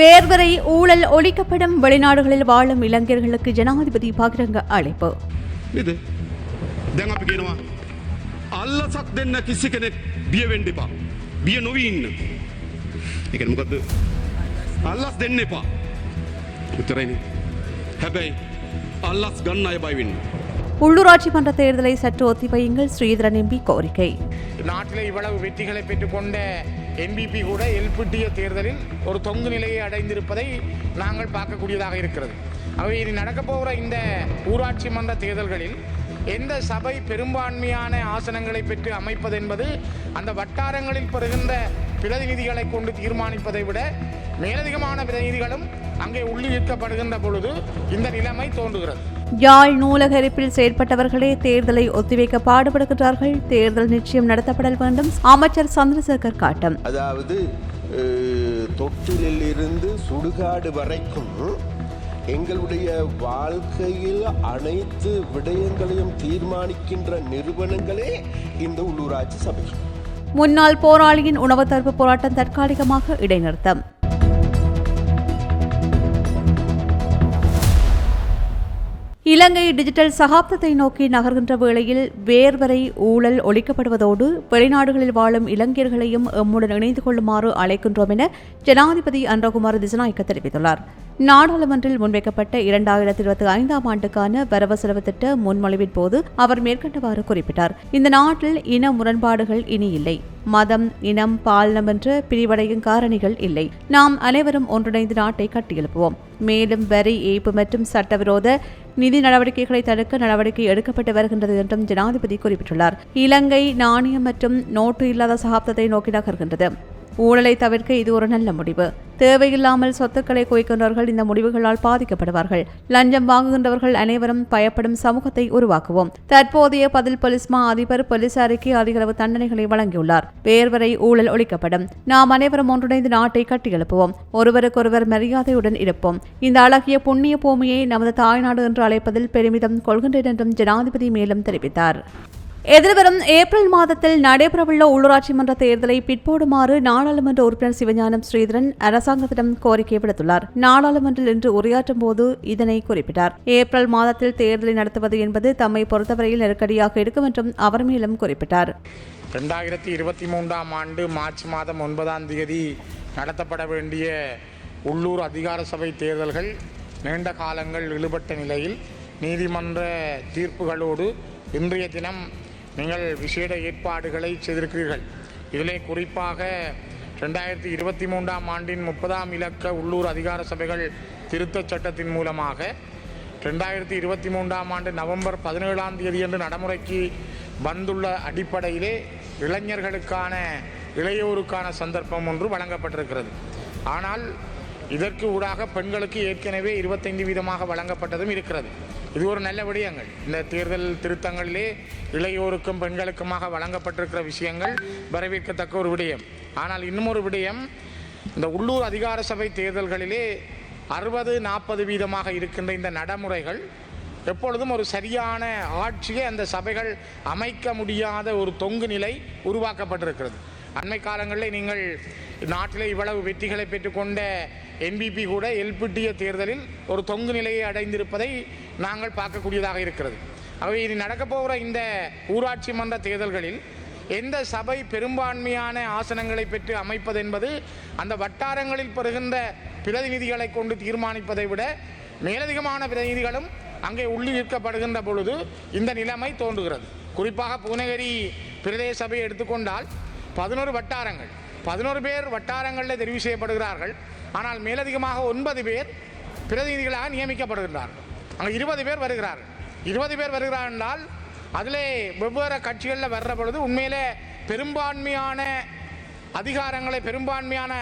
பேர்வரை ஊழல் ஒழிக்கப்படும் வெளிநாடுகளில் வாழும் இளைஞர்களுக்கு ஜனாதிபதி பகிரங்க அழைப்பு. இது දැන් අපි කියනවා අල්ලසක් දෙන්න කිසි කෙනෙක් බිය වෙන්න එපා. බිය නොවි ඉන්න. ඒ කියන්නේ මොකද්ද? අල්ලස් දෙන්න එපා. උත්තරයිනේ. හැබැයි අල්ලස් ගන්න අය බය වෙන්න. உள்ளூராட்சி மன்ற தேர்தலை சற்று ஒத்திவையுங்கள், ஸ்ரீதரன் எம்பி கோரிக்கை. நாட்டில் இவ்வளவு வெற்றிகளை பெற்றுக்கொண்ட என்பிபி கூட எல்பிட்டிய தேர்தலில் ஒரு தொங்கு நிலையை அடைந்திருப்பதை நாங்கள் பார்க்கக்கூடியதாக இருக்கிறது. அவை இனி நடக்கப் போகிற இந்த ஊராட்சி மன்ற தேர்தல்களில் எந்த சபை பெரும்பான்மையான ஆசனங்களை பெற்று அமைப்பது என்பது அந்த வட்டாரங்களில் பெறுகின்ற பிரதிநிதிகளை கொண்டு தீர்மானிப்பதை விட மேலதிகமான பிரதிநிதிகளும் அங்கே உள்ளிழுக்கப்படுகின்ற பொழுது இந்த நிலைமை தோன்றுகிறது. யாழ் நூலக எரிப்பில் செயற்பட்டவர்களே தேர்தலை ஒத்திவைக்க பாடுபடுகிறார்கள். தேர்தல் நிச்சயம் நடத்தப்படல் வேண்டும், அமைச்சர் சந்திரசேகர் காட்டம். அதாவது தொட்டிலில் இருந்து சுடுகாடு வரைக்கும் எங்களுடைய வாழ்க்கையில் அனைத்து விடயங்களையும் தீர்மானிக்கின்ற நிறுவனங்களே இந்த உள்ளூராட்சி சபைகள். முன்னாள் போராளியின் உணவு தடுப்பு போராட்டம் தற்காலிகமாக இடைநிறுத்தம். இலங்கை டிஜிட்டல் சகாப்தத்தை நோக்கி நகர்கின்ற வேளையில் வேர்வரை ஊழல் ஒழிக்கப்படுவதோடு வெளிநாடுகளில் வாழும் இளைஞர்களையும் எம்முடன் இணைந்து கொள்ளுமாறு அழைக்கின்றோம் என ஜனாதிபதி அன்றகுமார் திசாநாயக்க தெரிவித்துள்ளார். நாடாளுமன்றில் முன்வைக்கப்பட்ட 2025 ஆண்டுக்கான வரவு செலவு திட்ட முன்மொழிவின் போது அவர் மேற்கண்டவாறு குறிப்பிட்டார். இந்த நாட்டில் இன முரண்பாடுகள் இனி இல்லை. மதம், இனம், பாலினம் என்ற பிரிவடையும் காரணிகள் இல்லை. நாம் அனைவரும் ஒன்றிணைந்து நாட்டை கட்டியெழுப்புவோம். மேலும் வரி ஏய்ப்பு மற்றும் சட்டவிரோத நிதி நடவடிக்கைகளை தடுக்க நடவடிக்கை எடுக்கப்பட்டு வருகின்றது என்றும் ஜனாதிபதி குறிப்பிட்டுள்ளார். இலங்கை நாணயம் மற்றும் நோட்டு இல்லாத சகாப்தத்தை நோக்கி நகர்கின்றது. ஊழலை தவிர்க்க இது ஒரு நல்ல முடிவு. தேவையில்லாமல் சொத்துக்களை குவிக்கின்றவர்கள் இந்த முடிவுகளால் பாதிக்கப்படுவார்கள். லஞ்சம் வாங்குகின்றவர்கள் அனைவரும் பயப்படும் சமூகத்தை உருவாக்குவோம். தற்போதைய பதில் போலீஸ் மா அதிபர் போலீசாருக்கு அதிகளவு தண்டனைகளை வழங்கியுள்ளார். பேர்வரை ஊழல் ஒழிக்கப்படும். நாம் அனைவரும் ஒன்றிணைந்து நாட்டை கட்டியெழுப்புவோம். ஒருவருக்கொருவர் மரியாதையுடன் இருப்போம். இந்த அழகிய புண்ணிய பூமியை நமது தாய்நாடு என்று அழைப்பதில் பெருமிதம் கொள்கின்றேன் என்றும் ஜனாதிபதி மேலும் தெரிவித்தார். எதிர்வரும் ஏப்ரல் மாதத்தில் நடைபெறவுள்ள உள்ளூராட்சி மன்ற தேர்தலை பிற்போடுமாறு நாடாளுமன்ற உறுப்பினர் சிவஞானம் ஸ்ரீதரன் அரசாங்கத்திடம் கோரிக்கை விடுத்துள்ளார். நாடாளுமன்றில் இன்று உரையாற்றும் போது இதனை குறிப்பிட்டார். ஏப்ரல் மாதத்தில் தேர்தலை நடத்துவது என்பது தம்மை பொறுத்தவரையில் நெருக்கடியாக இருக்கும் என்றும் அவர் மேலும் குறிப்பிட்டார். 2023 ஆண்டு மார்ச் மாதம் 9ஆம் தேதி நடத்தப்பட வேண்டிய உள்ளூர் அதிகார சபை தேர்தல்கள் நீண்ட காலங்கள் இழுபட்ட நிலையில் நீதிமன்ற தீர்ப்புகளோடு இன்றைய தினம் நீங்கள் விசேட ஏற்பாடுகளை செய்திருக்கிறீர்கள். இதிலே குறிப்பாக 2023 ஆண்டின் 30ஆம் இலக்க உள்ளூர் அதிகார சபைகள் திருத்தச் சட்டத்தின் மூலமாக 2023 ஆண்டு நவம்பர் 17ஆம் தேதி என்று நடைமுறைக்கு வந்துள்ள அடிப்படையிலே இளைஞர்களுக்கான இளையோருக்கான சந்தர்ப்பம் ஒன்று வழங்கப்பட்டிருக்கிறது. ஆனால் இதற்கு ஊடாக பெண்களுக்கு ஏற்கனவே 25% வழங்கப்பட்டதும் இருக்கிறது. இது ஒரு நல்ல விடயங்கள். இந்த தேர்தல் திருத்தங்களிலே இளையோருக்கும் பெண்களுக்குமாக வழங்கப்பட்டிருக்கிற விஷயங்கள் வரவேற்கத்தக்க ஒரு விடயம். ஆனால் இன்னும் ஒரு விடயம், இந்த உள்ளூர் அதிகார சபை தேர்தல்களிலே 60-40% இருக்கின்ற இந்த நடைமுறைகள் எப்பொழுதும் ஒரு சரியான ஆட்சியை அந்த சபைகள் அமைக்க முடியாத ஒரு தொங்கு நிலை உருவாக்கப்பட்டிருக்கிறது. அண்மை காலங்களில் நீங்கள் நாட்டில் இவ்வளவு வெற்றிகளை பெற்றுக்கொண்ட என்பிபி கூட எல்பிட்டிய தேர்தலில் ஒரு தொங்கு நிலையை அடைந்திருப்பதை நாங்கள் பார்க்கக்கூடியதாக இருக்கிறது. அவை இனி நடக்கப் போகிற இந்த ஊராட்சி மன்ற தேர்தல்களில் எந்த சபை பெரும்பான்மையான ஆசனங்களை பெற்று அமைப்பது என்பது அந்த வட்டாரங்களில் பெறுகின்ற பிரதிநிதிகளை கொண்டு தீர்மானிப்பதை விட மேலதிகமான பிரதிநிதிகளும் அங்கே உள்ளிழுக்கப்படுகின்ற பொழுது இந்த நிலைமை தோன்றுகிறது. குறிப்பாக பூநகரி பிரதேச சபையை எடுத்துக்கொண்டால் 11 வட்டாரங்கள், 11 பேர் வட்டாரங்களில் தெரிவு செய்யப்படுகிறார்கள். ஆனால் மேலதிகமாக 9 பேர் பிரதிநிதிகளாக நியமிக்கப்படுகின்றார்கள். அங்கே 20 பேர் வருகிறார்கள். 20 பேர் வருகிறார் என்றால் அதிலே வெவ்வேறு கட்சிகளில் வர்ற பொழுது உண்மையிலே பெரும்பான்மையான அதிகாரங்களை, பெரும்பான்மையான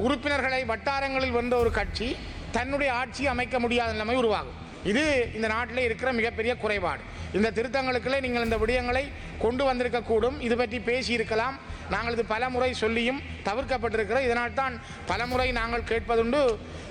உறுப்பினர்களை வட்டாரங்களில் வந்த ஒரு கட்சி தன்னுடைய ஆட்சி அமைக்க முடியாத நிலைமை உருவாகும். இது இந்த நாட்டில் இருக்கிற மிகப்பெரிய குறைபாடு. இந்த திருத்தங்களுக்குள்ளே நீங்கள் இந்த விடயங்களை கொண்டு வந்திருக்கக்கூடும். இது பற்றி பேசியிருக்கலாம். நாங்கள் இது பல முறை சொல்லியும் தவிர்க்கப்பட்டிருக்கிற. இதனால் தான் பல முறை நாங்கள் கேட்பதுண்டு,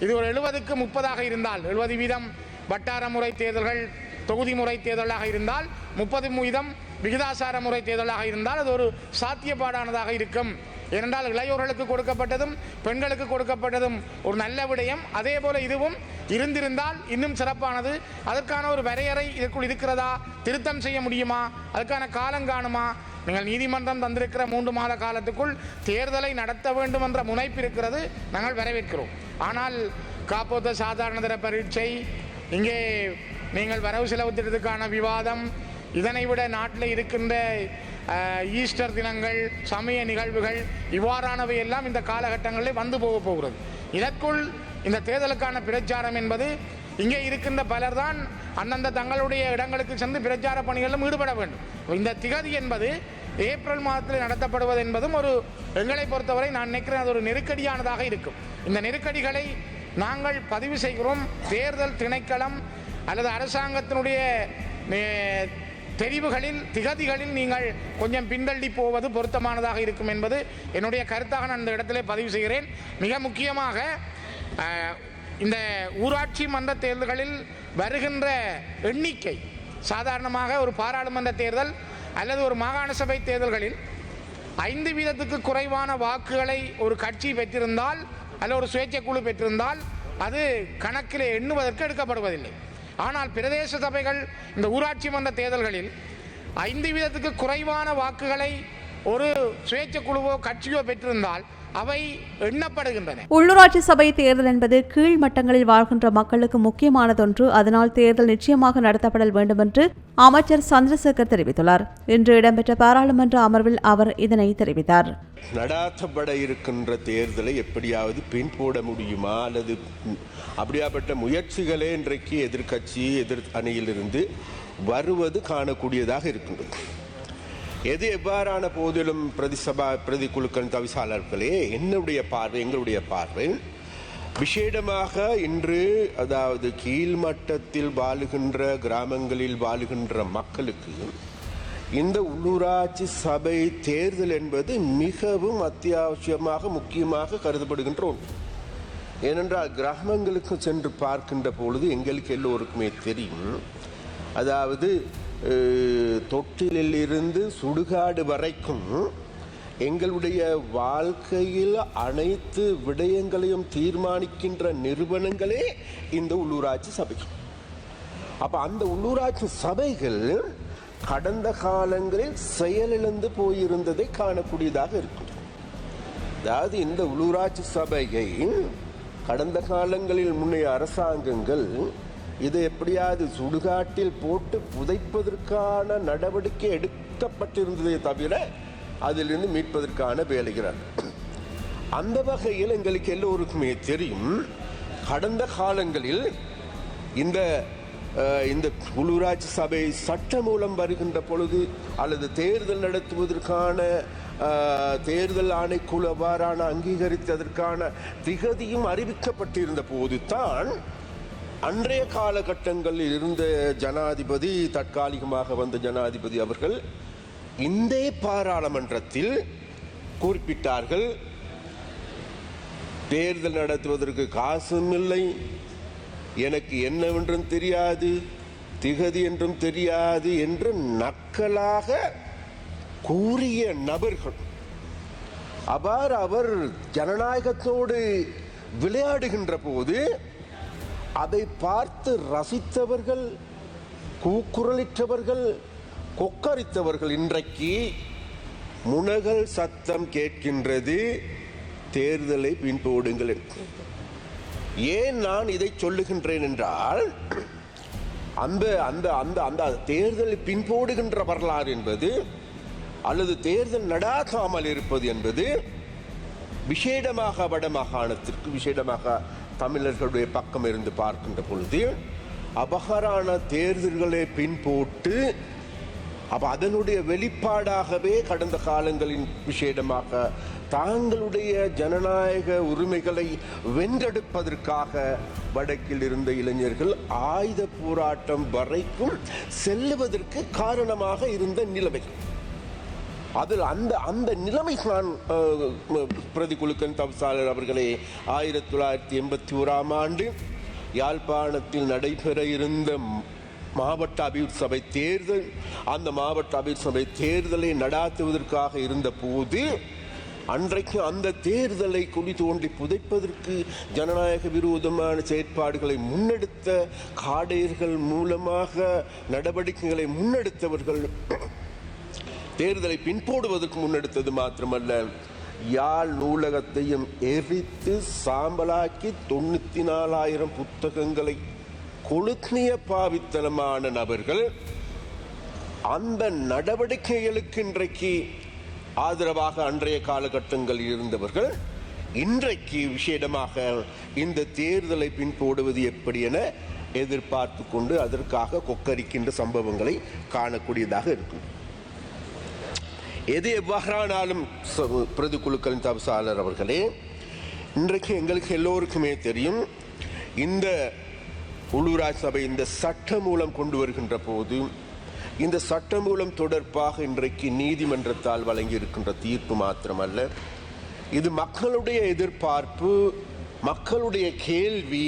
இது ஒரு 70க்கு 30 இருந்தால், 70% வட்டார முறை தேர்தல்கள் தொகுதி முறை தேர்தலாக இருந்தால், 30% விகிதாசார முறை தேர்தலாக இருந்தால் அது ஒரு சாத்தியப்பாடானதாக இருக்கும் ஏனென்றால் இளையோர்களுக்கு கொடுக்கப்பட்டதும் பெண்களுக்கு கொடுக்கப்பட்டதும் ஒரு நல்ல விடயம். அதே போல இதுவும் இருந்திருந்தால் இன்னும் சிறப்பானது. அதற்கான ஒரு வரையறை இதற்குள் இருக்கிறதா, திருத்தம் செய்ய முடியுமா, அதுக்கான காலம் காணுமா? நீங்கள் நீதிமன்றம் தந்திருக்கிற 3 மாத காலத்துக்குள் தேர்தலை நடத்த வேண்டும் என்ற முனைப்பு இருக்கிறது, நாங்கள் வரவேற்கிறோம். ஆனால் காப்போத்த சாதாரண தர பரீட்சை, இங்கே நீங்கள் வரவு செலவு திட்டத்துக்கான விவாதம், இதனை விட நாட்டில் இருக்கின்ற ஈஸ்டர் தினங்கள், சமய நிகழ்வுகள், இவ்வாறானவை எல்லாம் இந்த காலகட்டங்களில் வந்து போகிறது. இதற்குள் இந்த தேர்தலுக்கான பிரச்சாரம் என்பது இங்கே இருக்கின்ற பலர் தான் அந்தந்த தங்களுடைய இடங்களுக்கு சென்று பிரச்சார பணிகளிலும் ஈடுபட வேண்டும். இந்த திகதி என்பது ஏப்ரல் மாதத்தில் நடத்தப்படுவது என்பதும் ஒரு எங்களை பொறுத்தவரை நான் நினைக்கிறேன் அது ஒரு நெருக்கடியானதாக இருக்கும். இந்த நெருக்கடிகளை நாங்கள் பதிவு செய்கிறோம். தேர்தல் திணைக்களம் அல்லது அரசாங்கத்தினுடைய தெரிவுகளில் திகதிகளில் நீங்கள் கொஞ்சம் பின்தள்ளி போவது பொருத்தமானதாக இருக்கும் என்பது என்னுடைய கருத்தாக நான் இந்த இடத்திலே பதிவு செய்கிறேன். மிக முக்கியமாக இந்த ஊராட்சி மன்ற தேர்தல்களில் வருகின்ற எண்ணிக்கை, சாதாரணமாக ஒரு பாராளுமன்ற தேர்தல் அல்லது ஒரு மாகாண சபை தேர்தல்களில் 5% குறைவான வாக்குகளை ஒரு கட்சி பெற்றிருந்தால் அல்லது ஒரு சுயேட்சை குழு பெற்றிருந்தால் அது கணக்கில் எண்ணுவதற்கு எடுக்கப்படுவதில்லை. ஆனால் பிரதேச சபைகள், இந்த ஊராட்சி மன்ற தேர்தல்களில் 5% குறைவான வாக்குகளை ஒரு சுயேட்சை குழுவோ கட்சியோ பெற்றிருந்தால் அவை எண்ணப்படுகின்றன. உள்ளூராட்சி சபை தேர்தல் என்பது கீழ் மட்டங்களில் வாழ்கின்ற மக்களுக்கு முக்கியமானதொன்று. அதனால் தேர்தல் நிச்சயமாக நடத்தப்படல் வேண்டும் என்று அமைச்சர் சந்திரசேகர் தெரிவித்துள்ளார். இன்று இடம்பெற்ற பாராளுமன்ற அமர்வில் அவர் இதனை தெரிவித்தார். நடாத்தப்பட இருக்கின்ற தேர்தலை எப்படியாவது பின் போட முடியுமா, அல்லது அப்படியாப்பட்ட முயற்சிகளே இன்றைக்கு எதிர்கட்சி எதிர் அணியிலிருந்து வருவது காணக்கூடியதாக இருக்கின்றது. எது எவ்வாறான போதிலும் பிரதி குழுக்கள் தவிசாளர்களே, எங்களுடைய பார்வை விசேடமாக இன்று, அதாவது கீழ்மட்டத்தில் வாழுகின்ற கிராமங்களில் வாழுகின்ற மக்களுக்கு இந்த உள்ளூராட்சி சபை தேர்தல் என்பது மிகவும் அத்தியாவசியமாக முக்கியமாக கருதப்படுகின்ற ஒன்று. ஏனென்றால் கிராமங்களுக்கு சென்று பார்க்கின்ற பொழுது எங்களுக்கு எல்லோருக்குமே தெரியும், அதாவது தொட்டிலில் இருந்து சுடுகாடு வரைக்கும் எங்களுடைய வாழ்க்கையில் அனைத்து விடயங்களையும் தீர்மானிக்கின்ற நிறுவனங்களே இந்த உள்ளூராட்சி சபைகள். அப்ப அந்த உள்ளூராட்சி சபைகள் கடந்த காலங்களில் செயலிழந்து போயிருந்ததை காணக்கூடியதாக இருக்கும். அதாவது இந்த உள்ளூராட்சி சபையை கடந்த காலங்களில் முன்னைய அரசாங்கங்கள் இதை எப்படியாவது சுடுகாட்டில் போட்டு புதைப்பதற்கான நடவடிக்கை எடுக்கப்பட்டிருந்ததை தவிர அதிலிருந்து மீட்பதற்கான வேலைகள். அந்த வகையில் எங்களுக்கு எல்லோருக்குமே தெரியும், கடந்த காலங்களில் இந்த உள்ளூராட்சி சபை சட்ட மூலம் வருகின்ற பொழுது அல்லது தேர்தல் நடத்துவதற்கான தேர்தல் ஆணைக்குழு அவ்வாறான அங்கீகரித்ததற்கான திகதியும் அறிவிக்கப்பட்டிருந்த போது தான் அன்றைய காலகட்டங்களில் இருந்த ஜனாதிபதி, தற்காலிகமாக வந்த ஜனாதிபதி அவர்கள் இந்த பாராளுமன்றத்தில் குறிப்பிட்டார்கள், தேர்தல் நடத்துவதற்கு காசும் இல்லை, எனக்கு என்னவென்றும் தெரியாது, திகதி என்றும் தெரியாது என்று நக்கலாக கூறிய நபர்கள். அவ்வாறு அவர் ஜனநாயகத்தோடு விளையாடுகின்ற போது அதை பார்த்து ரசித்தவர்கள், கூக்குரலிட்டவர்கள், கொக்கரித்தவர்கள் இன்றைக்கு முனகல் சத்தம் கேட்கின்றது, தேர்தலை பின்போடுங்கள். ஏன் நான் இதை சொல்லுகின்றேன் என்றால், அந்த அந்த அந்த அந்த தேர்தலை பின்போடுகின்ற வரலாறு என்பது அல்லது தேர்தல் நடாக்காமல் இருப்பது என்பது விசேடமாக வடமாகாணத்திற்கு, விசேடமாக தமிழர்களுடைய பக்கம் இருந்து பார்க்கின்ற பொழுது அபகரான தேர்தல்களை பின்போட்டு அதனுடைய வெளிப்பாடாகவே கடந்த காலங்களின் விசேடமாக தாங்களுடைய ஜனநாயக உரிமைகளை வென்றெடுப்பதற்காக வடக்கில் இருந்த இளைஞர்கள் ஆயுத போராட்டம் வரைக்கும் செல்லுவதற்கு காரணமாக இருந்த நிலைமை. அதில் அந்த நிலைமை தான் பிரதிகுழுக்கன் தவிசாளர் அவர்களே 1981 ஆண்டு யாழ்ப்பாணத்தில் நடைபெற இருந்த மாவட்ட அபிவிருத்தி சபை தேர்தல், அந்த மாவட்ட அபிவிருத்தி சபை தேர்தலை நடாத்துவதற்காக இருந்த போது அன்றைக்கு அந்த தேர்தலை குழி தோண்டி புதைப்பதற்கு ஜனநாயக விரோதமான செயற்பாடுகளை முன்னெடுத்த காடையர்கள் மூலமாக நடவடிக்கைகளை முன்னெடுத்தவர்கள் தேர்தலை பின்போடுவதற்கு முன்னெடுத்தது மாத்திரமல்ல, யாழ் நூலகத்தையும் எரித்து சாம்பலாக்கி 94,000 புத்தகங்களை கொளுத்திய பாவித்தனமான நபர்கள் அந்த நடவடிக்கைகளுக்கு இன்றைக்கு ஆதரவாக அன்றைய காலகட்டங்களில் இருந்தவர்கள் இன்றைக்கு விசேடமாக இந்த தேர்தலை பின்போடுவது எப்படி என எதிர்பார்த்து கொண்டு அதற்காக கொக்கரிக்கின்ற சம்பவங்களை காணக்கூடியதாக இருக்கும். எது எவ்வாறானாலும் பிரதிக்குழுக்களின் தவிசாளர் அவர்களே, இன்றைக்கு எங்களுக்கு எல்லோருக்குமே தெரியும், இந்த உள்ளூராட்சி சபை இந்த சட்ட மூலம் கொண்டு வருகின்ற போது இந்த சட்டமூலம் தொடர்பாக இன்றைக்கு நீதிமன்றத்தால் வழங்கி இருக்கின்ற தீர்ப்பு மாத்திரமல்ல, இது மக்களுடைய எதிர்பார்ப்பு, மக்களுடைய கேள்வி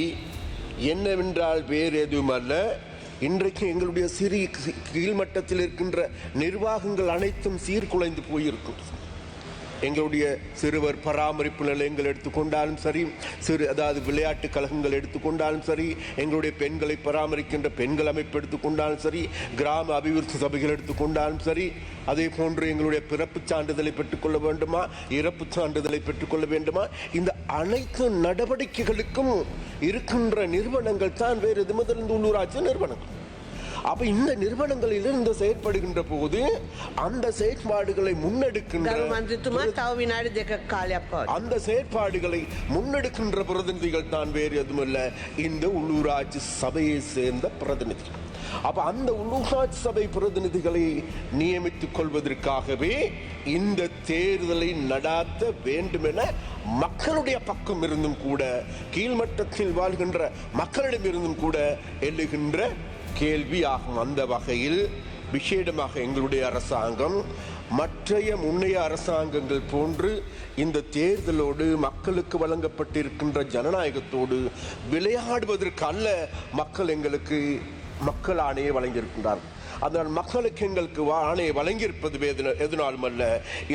என்னவென்றால் வேறு எதுவுமல்ல. இன்றைக்கு எங்களுடைய சிறிய கீழ்மட்டத்தில் இருக்கின்ற நிர்வாகங்கள் அனைத்தும் சீர்குலைந்து போயிருக்கும். எங்களுடைய சிறுவர் பராமரிப்பு நிலையங்கள் எடுத்துக்கொண்டாலும் சரி, அதாவது விளையாட்டு கழகங்கள் எடுத்துக்கொண்டாலும் சரி, எங்களுடைய பெண்களை பராமரிக்கின்ற பெண்கள் அமைப்பு எடுத்துக்கொண்டாலும் சரி, கிராம அபிவிருத்தி சபைகள் எடுத்துக்கொண்டாலும் சரி, அதே போன்று எங்களுடைய பிறப்பு சான்றிதழை பெற்றுக்கொள்ள வேண்டுமா, இறப்பு சான்றிதழை பெற்றுக்கொள்ள வேண்டுமா, இந்த அனைத்து நடவடிக்கைகளுக்கும் இருக்கின்ற நிறுவனங்கள் தான் வேறு எதுவும் உள்ளூராட்சி நிறுவனங்கள். அப்ப இந்த நிறுவனங்களில் இருந்து செயற்படுகின்ற போது அந்த செயற்பாடுகளை முன்னெடுக்கின்ற அந்த செயற்பாடுகளை முன்னெடுக்கின்ற பிரதிநிதிகள் தான் வேறு எதுவுமல்ல, இந்த உள்ளூராட்சி சபையை சேர்ந்த பிரதிநிதிகள். அப்ப அந்த உள்ளூராட்சி சபை பிரதிநிதிகளை நியமித்துக் கொள்வதற்காகவே இந்த தேர்தலை நடாத்த வேண்டும் என மக்களுடைய பக்கம் இருந்தும் கூட, கீழ்மட்டத்தில் வாழ்கின்ற மக்களிடம் இருந்தும் கூட எழுகின்ற கேள்வியாகும். அந்த வகையில் விசேடமாக எங்களுடைய அரசாங்கம் மற்றைய முன்னைய அரசாங்கங்கள் போன்று இந்த தேர்தலோடு மக்களுக்கு வழங்கப்பட்டிருக்கின்ற ஜனநாயகத்தோடு விளையாடுவதற்கு அல்ல மக்கள் எங்களுக்கு மக்கள் ஆணையை வழங்கியிருக்கின்றார்கள். அதனால் மக்களுக்கு எங்களுக்கு ஆணையை வழங்கியிருப்பது எதனாலும் அல்ல,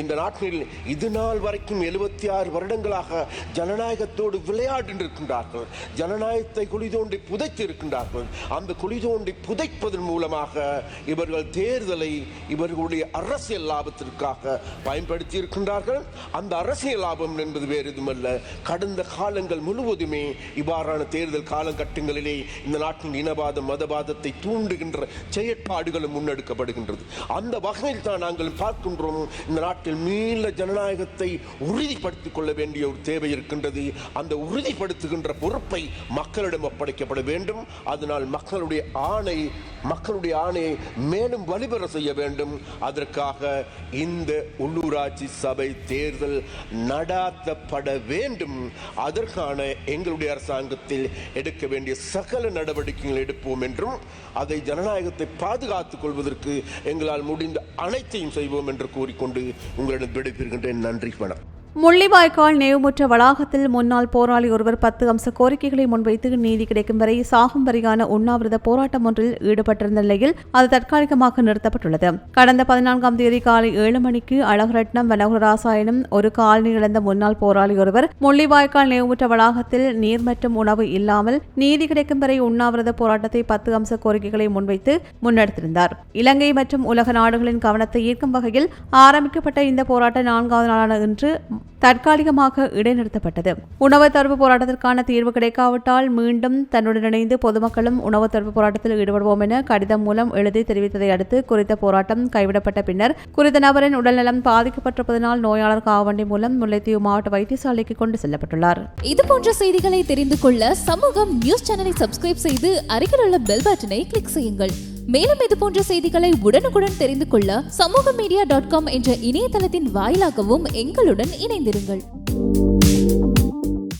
இந்த நாட்டில் இது நாள் வரைக்கும் 76 வருடங்களாக ஜனநாயகத்தோடு விளையாடிருக்கின்றார்கள். ஜனநாயகத்தை குழி தோண்டி புதைத்து இருக்கின்றார்கள். அந்த குழி தோண்டி புதைப்பதன் மூலமாக இவர்கள் தேர்தலை இவர்களுடைய அரசியல் லாபத்திற்காக பயன்படுத்தி இருக்கின்றார்கள். அந்த அரசியல் லாபம் என்பது வேறு எதுவுமல்ல, கடந்த காலங்கள் முழுவதுமே இவ்வாறான தேர்தல் காலகட்டங்களிலே இந்த நாட்டின் இனவாதம் மதவாதத்தை தூண்டுகின்ற செயற்பாடுகள் முன்னெடுக்கப்படுகின்றது. அந்த வகையில் தான் நாங்கள் பார்க்கின்றோம், இந்த நாட்டில் மீள ஜனநாயகத்தை உறுதிப்படுத்திக் கொள்ள வேண்டிய ஒரு தேவை இருக்கின்றது. அந்த உறுதிப்படுத்துகின்ற பொறுப்பை மக்களிடம் ஒப்படைக்கப்பட வேண்டும். அதனால் மக்களுடைய ஆணையை மேலும் வலிபெற செய்ய வேண்டும். அதற்காக இந்த உள்ளூராட்சி சபை தேர்தல் நடாத்தப்பட வேண்டும். அதற்கான எங்களுடைய அரசாங்கத்தில் எடுக்க வேண்டிய சகல நடவடிக்கைகள் எடுப்போம் என்றும், அதை ஜனநாயகத்தை பாதுகாத்துக் கொள்வதற்கு எங்களால் முடிந்த அனைத்தையும் செய்வோம் என்று கூறிக்கொண்டு உங்களிடம் விடைபெறுகின்றேன். நன்றி, வணக்கம். முள்ளிவாய்க்கால் நேவுமுற்ற வளாகத்தில் முன்னாள் போராளி ஒருவர் 10 அம்ச கோரிக்கைகளை முன்வைத்து நீதி கிடைக்கும் வரை சாகும் வரையான உண்ணாவிரத போராட்டம் ஒன்றில் ஈடுபட்டிருந்த நிலையில் அது தற்காலிகமாக நிறுத்தப்பட்டுள்ளது. கடந்த 14ஆம் தேதி காலை 7 மணிக்கு அழகரட்னம் வனகுரராசா எனும் ஒரு காலனி இழந்த முன்னாள் போராளி ஒருவர் முள்ளிவாய்க்கால் நேவுமுற்ற வளாகத்தில் நீர் மற்றும் உணவு இல்லாமல் நீதி கிடைக்கும் வரை உண்ணாவிரத போராட்டத்தை 10 அம்ச கோரிக்கைகளை முன்வைத்து முன்னெடுத்திருந்தார். இலங்கை மற்றும் உலக நாடுகளின் கவனத்தை ஈர்க்கும் வகையில் ஆரம்பிக்கப்பட்ட இந்த போராட்டம் 4வது நாளான இன்று தற்காலிகமாக இடைநிறுத்தப்பட்டது. உணவு தடுப்பு போராட்டத்திற்கான தீர்வு கிடைக்காவிட்டால் மீண்டும் தன்னுடன் இணைந்து பொதுமக்களும் உணவு தடுப்பு போராட்டத்தில் ஈடுபடுவோம் என கடிதம் மூலம் எழுதி தெரிவித்ததை அடுத்து குறித்த போராட்டம் கைவிடப்பட்ட பின்னர் குறித்த நபரின் உடல்நலம் பாதிக்கப்பட்டிருப்பதனால் நோயாளர் காவண்டி மூலம் முல்லைத்தீவு மாவட்ட வைத்தியசாலைக்கு கொண்டு செல்லப்பட்டுள்ளார். இதுபோன்ற செய்திகளை தெரிந்து கொள்ள சமூகம் நியூஸ் சேனலை சப்ஸ்கிரைப் செய்து அருகில் உள்ள பெல் பட்டனை கிளிக் செய்யுங்கள். மேலும் இது போன்ற செய்திகளை உடனுக்குடன் தெரிந்து கொள்ள சமூகமீடியா.com என்ற இணையதளத்தின் வாயிலாகவும் எங்களுடன் இணைந்திருங்கள்.